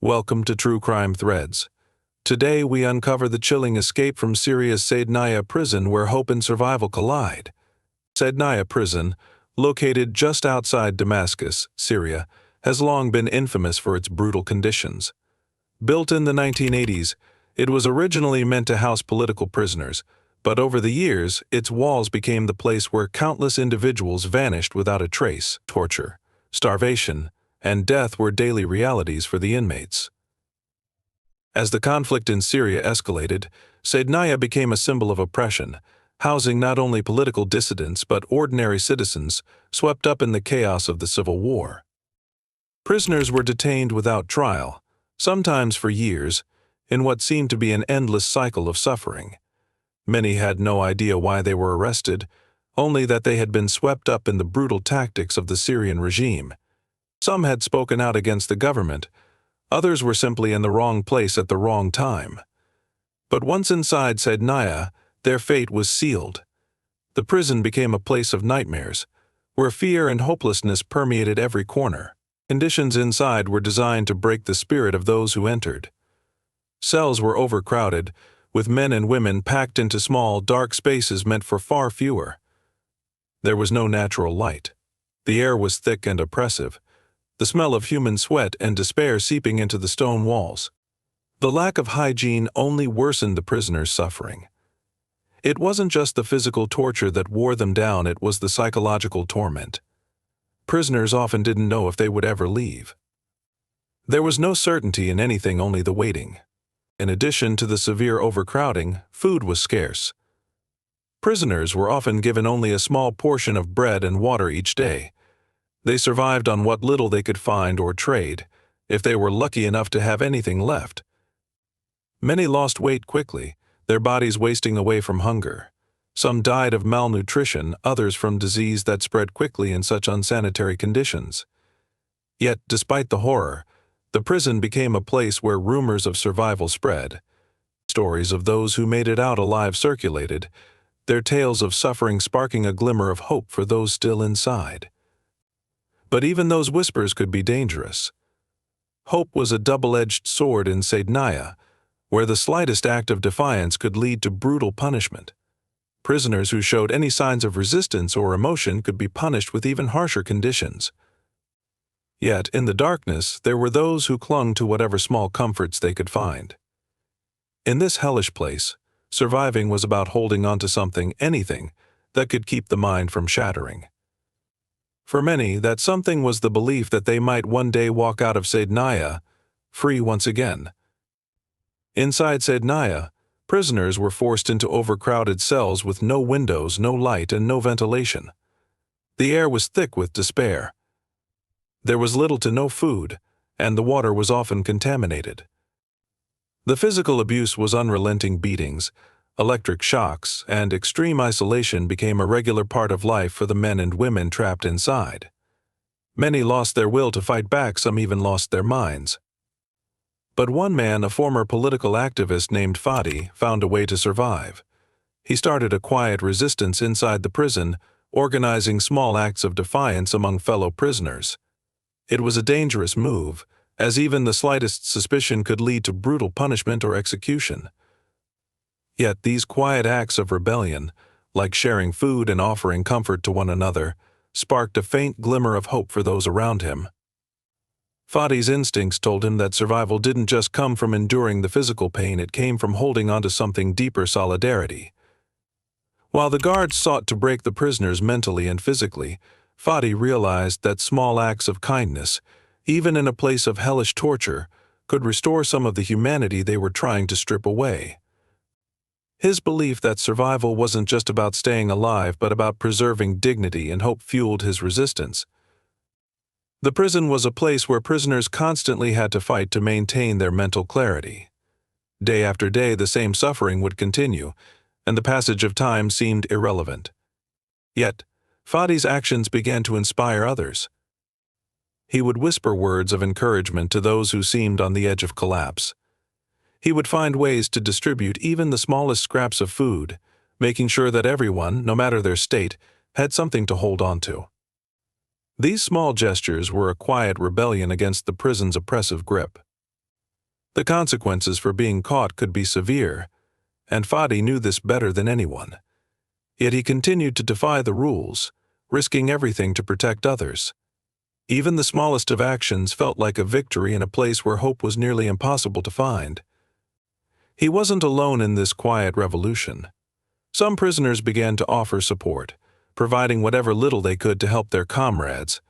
Welcome to True Crime Threads. Today we uncover the chilling escape from Syria's Saydnaya prison where hope and survival collide. Sednayah prison, located just outside Damascus, Syria, has long been infamous for its brutal conditions. Built in the 1980s, it was originally meant to house political prisoners, but over the years, its walls became the place where countless individuals vanished without a trace. Torture, starvation, and death were daily realities for the inmates. As the conflict in Syria escalated, Saydnaya became a symbol of oppression, housing not only political dissidents but ordinary citizens swept up in the chaos of the civil war. Prisoners were detained without trial, sometimes for years, in what seemed to be an endless cycle of suffering. Many had no idea why they were arrested, only that they had been swept up in the brutal tactics of the Syrian regime. Some had spoken out against the government, others were simply in the wrong place at the wrong time. But once inside Sednayah, their fate was sealed. The prison became a place of nightmares, where fear and hopelessness permeated every corner. Conditions inside were designed to break the spirit of those who entered. Cells were overcrowded, with men and women packed into small, dark spaces meant for far fewer. There was no natural light. The air was thick and oppressive, the smell of human sweat and despair seeping into the stone walls. The lack of hygiene only worsened the prisoners' suffering. It wasn't just the physical torture that wore them down, it was the psychological torment. Prisoners often didn't know if they would ever leave. There was no certainty in anything, only the waiting. In addition to the severe overcrowding, food was scarce. Prisoners were often given only a small portion of bread and water each day. They survived on what little they could find or trade, if they were lucky enough to have anything left. Many lost weight quickly, their bodies wasting away from hunger. Some died of malnutrition, others from disease that spread quickly in such unsanitary conditions. Yet, despite the horror, the prison became a place where rumors of survival spread. Stories of those who made it out alive circulated, their tales of suffering sparking a glimmer of hope for those still inside. But even those whispers could be dangerous. Hope was a double-edged sword in Saydnaya, where the slightest act of defiance could lead to brutal punishment. Prisoners who showed any signs of resistance or emotion could be punished with even harsher conditions. Yet, in the darkness, there were those who clung to whatever small comforts they could find. In this hellish place, surviving was about holding on to something, anything, that could keep the mind from shattering. For many, that something was the belief that they might one day walk out of Saydnaya free once again. Inside Saydnaya, prisoners were forced into overcrowded cells with no windows, no light, and no ventilation. The air was thick with despair. There was little to no food, and the water was often contaminated. The physical abuse was unrelenting. Beatings, electric shocks, and extreme isolation became a regular part of life for the men and women trapped inside. Many lost their will to fight back, some even lost their minds. But one man, a former political activist named Fadi, found a way to survive. He started a quiet resistance inside the prison, organizing small acts of defiance among fellow prisoners. It was a dangerous move, as even the slightest suspicion could lead to brutal punishment or execution. Yet these quiet acts of rebellion, like sharing food and offering comfort to one another, sparked a faint glimmer of hope for those around him. Fadi's instincts told him that survival didn't just come from enduring the physical pain, it came from holding on to something deeper: solidarity. While the guards sought to break the prisoners mentally and physically, Fadi realized that small acts of kindness, even in a place of hellish torture, could restore some of the humanity they were trying to strip away. His belief that survival wasn't just about staying alive but about preserving dignity and hope fueled his resistance. The prison was a place where prisoners constantly had to fight to maintain their mental clarity. Day after day, the same suffering would continue, and the passage of time seemed irrelevant. Yet, Fadi's actions began to inspire others. He would whisper words of encouragement to those who seemed on the edge of collapse. He would find ways to distribute even the smallest scraps of food, making sure that everyone, no matter their state, had something to hold on to. These small gestures were a quiet rebellion against the prison's oppressive grip. The consequences for being caught could be severe, and Fadi knew this better than anyone. Yet he continued to defy the rules, risking everything to protect others. Even the smallest of actions felt like a victory in a place where hope was nearly impossible to find. He wasn't alone in this quiet revolution. Some prisoners began to offer support, providing whatever little they could to help their comrades.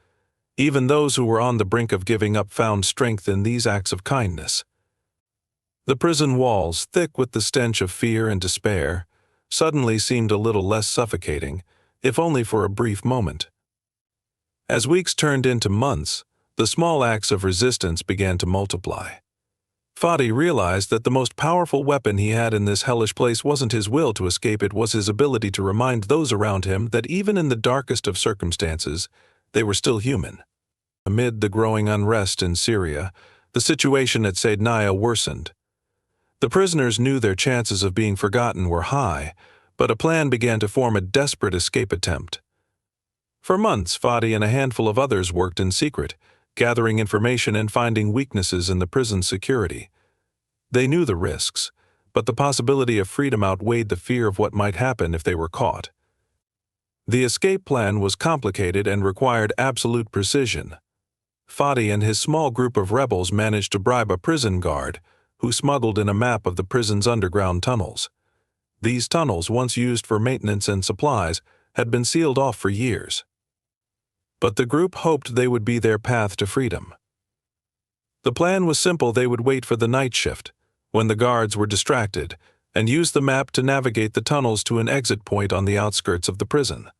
Even those who were on the brink of giving up found strength in these acts of kindness. The prison walls, thick with the stench of fear and despair, suddenly seemed a little less suffocating, if only for a brief moment. As weeks turned into months, the small acts of resistance began to multiply. Fadi realized that the most powerful weapon he had in this hellish place wasn't his will to escape, it was his ability to remind those around him that even in the darkest of circumstances, they were still human. Amid the growing unrest in Syria, the situation at Saydnaya worsened. The prisoners knew their chances of being forgotten were high, but a plan began to form a desperate escape attempt. For months, Fadi and a handful of others worked in secret, gathering information and finding weaknesses in the prison's security. They knew the risks, but the possibility of freedom outweighed the fear of what might happen if they were caught. The escape plan was complicated and required absolute precision. Fadi and his small group of rebels managed to bribe a prison guard, who smuggled in a map of the prison's underground tunnels. These tunnels, once used for maintenance and supplies, had been sealed off for years. But the group hoped they would be their path to freedom. The plan was simple: they would wait for the night shift, when the guards were distracted, and use the map to navigate the tunnels to an exit point on the outskirts of the prison.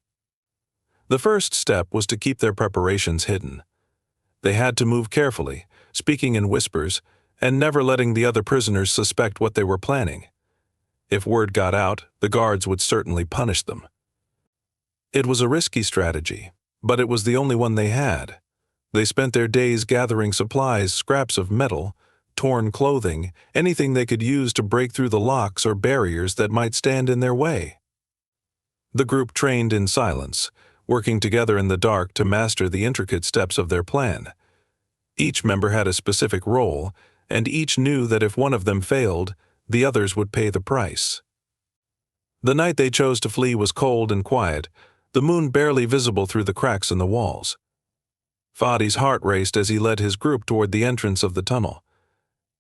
The first step was to keep their preparations hidden. They had to move carefully, speaking in whispers, and never letting the other prisoners suspect what they were planning. If word got out, the guards would certainly punish them. It was a risky strategy, but it was the only one they had. They spent their days gathering supplies, scraps of metal, torn clothing, anything they could use to break through the locks or barriers that might stand in their way. The group trained in silence, working together in the dark to master the intricate steps of their plan. Each member had a specific role, and each knew that if one of them failed, the others would pay the price. The night they chose to flee was cold and quiet, the moon barely visible through the cracks in the walls. Fadi's heart raced as he led his group toward the entrance of the tunnel.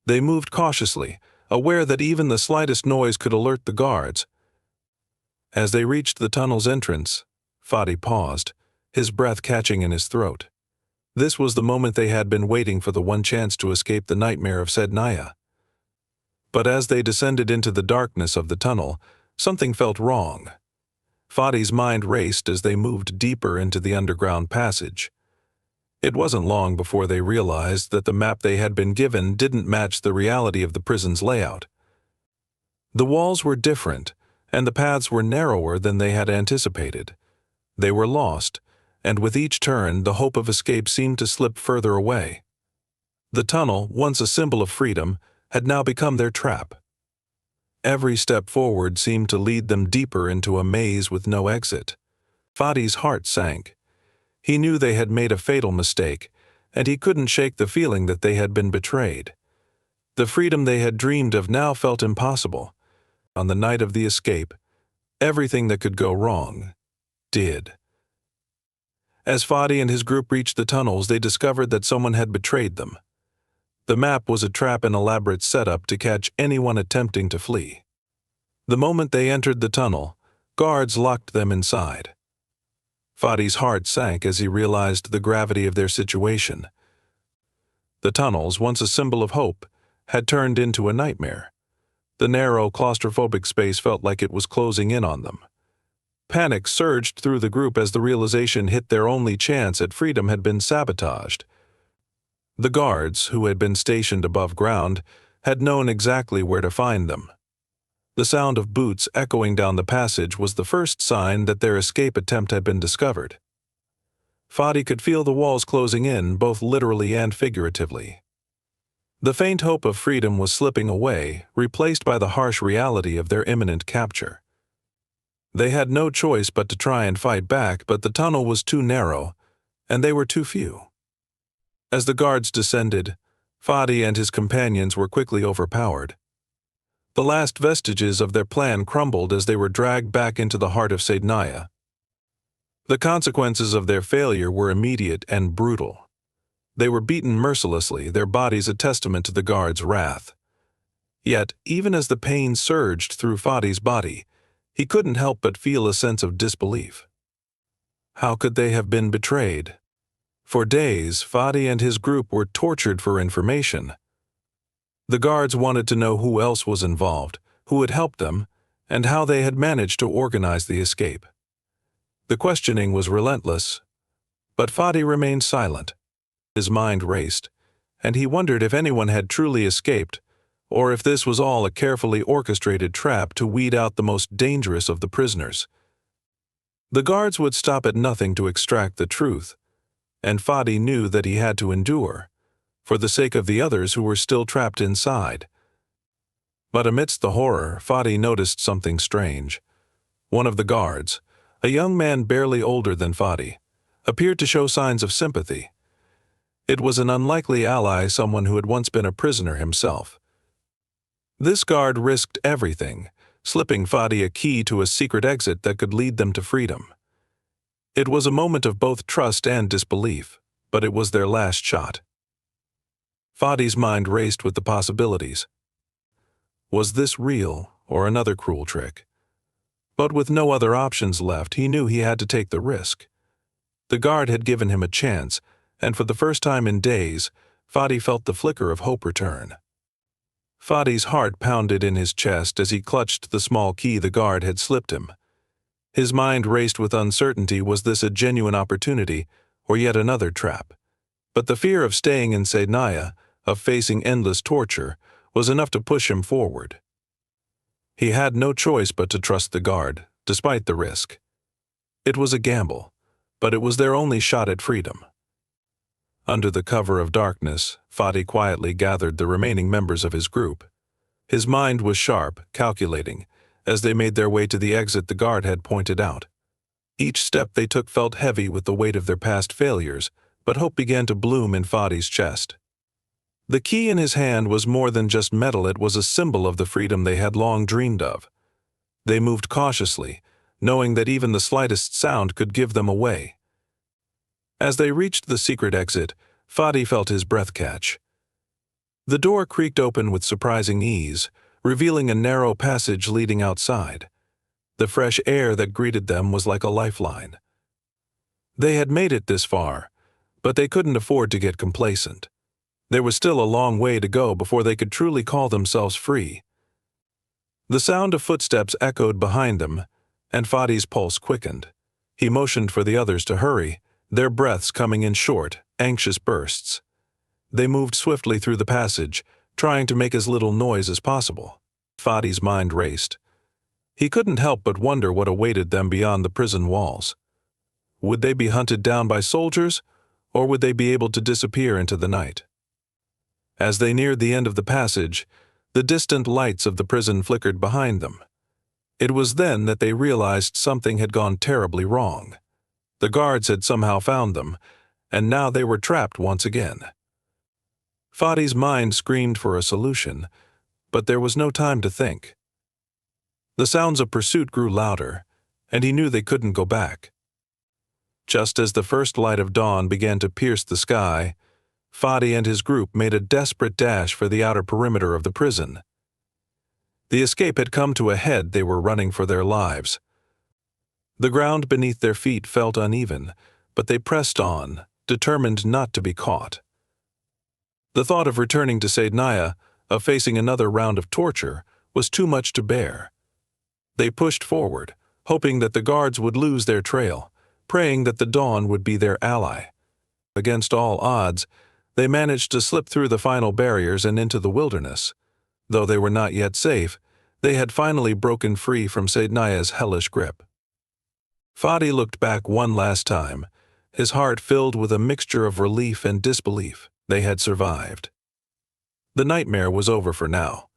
They moved cautiously, aware that even the slightest noise could alert the guards. As they reached the tunnel's entrance, Fadi paused, his breath catching in his throat. This was the moment they had been waiting for, the one chance to escape the nightmare of Sednayah. But as they descended into the darkness of the tunnel, something felt wrong. Fadi's mind raced as they moved deeper into the underground passage. It wasn't long before they realized that the map they had been given didn't match the reality of the prison's layout. The walls were different, and the paths were narrower than they had anticipated. They were lost, and with each turn, the hope of escape seemed to slip further away. The tunnel, once a symbol of freedom, had now become their trap. Every step forward seemed to lead them deeper into a maze with no exit. Fadi's heart sank. He knew they had made a fatal mistake, and he couldn't shake the feeling that they had been betrayed. The freedom they had dreamed of now felt impossible. On the night of the escape, everything that could go wrong did. As Fadi and his group reached the tunnels, they discovered that someone had betrayed them. The map was a trap, an elaborate setup to catch anyone attempting to flee. The moment they entered the tunnel, guards locked them inside. Fadi's heart sank as he realized the gravity of their situation. The tunnels, once a symbol of hope, had turned into a nightmare. The narrow, claustrophobic space felt like it was closing in on them. Panic surged through the group as the realization hit their only chance at freedom had been sabotaged. The guards, who had been stationed above ground, had known exactly where to find them. The sound of boots echoing down the passage was the first sign that their escape attempt had been discovered. Fadi could feel the walls closing in, both literally and figuratively. The faint hope of freedom was slipping away, replaced by the harsh reality of their imminent capture. They had no choice but to try and fight back, but the tunnel was too narrow, and they were too few. As the guards descended, Fadi and his companions were quickly overpowered. The last vestiges of their plan crumbled as they were dragged back into the heart of Saydnaya. The consequences of their failure were immediate and brutal. They were beaten mercilessly, their bodies a testament to the guards' wrath. Yet, even as the pain surged through Fadi's body, he couldn't help but feel a sense of disbelief. How could they have been betrayed? For days, Fadi and his group were tortured for information. The guards wanted to know who else was involved, who had helped them, and how they had managed to organize the escape. The questioning was relentless, but Fadi remained silent. His mind raced, and he wondered if anyone had truly escaped, or if this was all a carefully orchestrated trap to weed out the most dangerous of the prisoners. The guards would stop at nothing to extract the truth, and Fadi knew that he had to endure, for the sake of the others who were still trapped inside. But amidst the horror, Fadi noticed something strange. One of the guards, a young man barely older than Fadi, appeared to show signs of sympathy. It was an unlikely ally, someone who had once been a prisoner himself. This guard risked everything, slipping Fadi a key to a secret exit that could lead them to freedom. It was a moment of both trust and disbelief, but it was their last shot. Fadi's mind raced with the possibilities. Was this real, or another cruel trick? But with no other options left, he knew he had to take the risk. The guard had given him a chance, and for the first time in days, Fadi felt the flicker of hope return. Fadi's heart pounded in his chest as he clutched the small key the guard had slipped him. His mind raced with uncertainty. Was this a genuine opportunity, or yet another trap? But the fear of staying in Sednayah, of facing endless torture, was enough to push him forward. He had no choice but to trust the guard, despite the risk. It was a gamble, but it was their only shot at freedom. Under the cover of darkness, Fadi quietly gathered the remaining members of his group. His mind was sharp, calculating, as they made their way to the exit the guard had pointed out. Each step they took felt heavy with the weight of their past failures, but hope began to bloom in Fadi's chest. The key in his hand was more than just metal, it was a symbol of the freedom they had long dreamed of. They moved cautiously, knowing that even the slightest sound could give them away. As they reached the secret exit, Fadi felt his breath catch. The door creaked open with surprising ease, revealing a narrow passage leading outside. The fresh air that greeted them was like a lifeline. They had made it this far, but they couldn't afford to get complacent. There was still a long way to go before they could truly call themselves free. The sound of footsteps echoed behind them, and Fadi's pulse quickened. He motioned for the others to hurry, their breaths coming in short, anxious bursts. They moved swiftly through the passage, trying to make as little noise as possible. Fadi's mind raced. He couldn't help but wonder what awaited them beyond the prison walls. Would they be hunted down by soldiers, or would they be able to disappear into the night? As they neared the end of the passage, the distant lights of the prison flickered behind them. It was then that they realized something had gone terribly wrong. The guards had somehow found them, and now they were trapped once again. Fadi's mind screamed for a solution, but there was no time to think. The sounds of pursuit grew louder, and he knew they couldn't go back. Just as the first light of dawn began to pierce the sky, Fadi and his group made a desperate dash for the outer perimeter of the prison. The escape had come to a head. They were running for their lives. The ground beneath their feet felt uneven, but they pressed on, determined not to be caught. The thought of returning to Saydnaya, of facing another round of torture, was too much to bear. They pushed forward, hoping that the guards would lose their trail, praying that the dawn would be their ally. Against all odds, they managed to slip through the final barriers and into the wilderness. Though they were not yet safe, they had finally broken free from Sednaya's hellish grip. Fadi looked back one last time, his heart filled with a mixture of relief and disbelief. They had survived. The nightmare was over for now.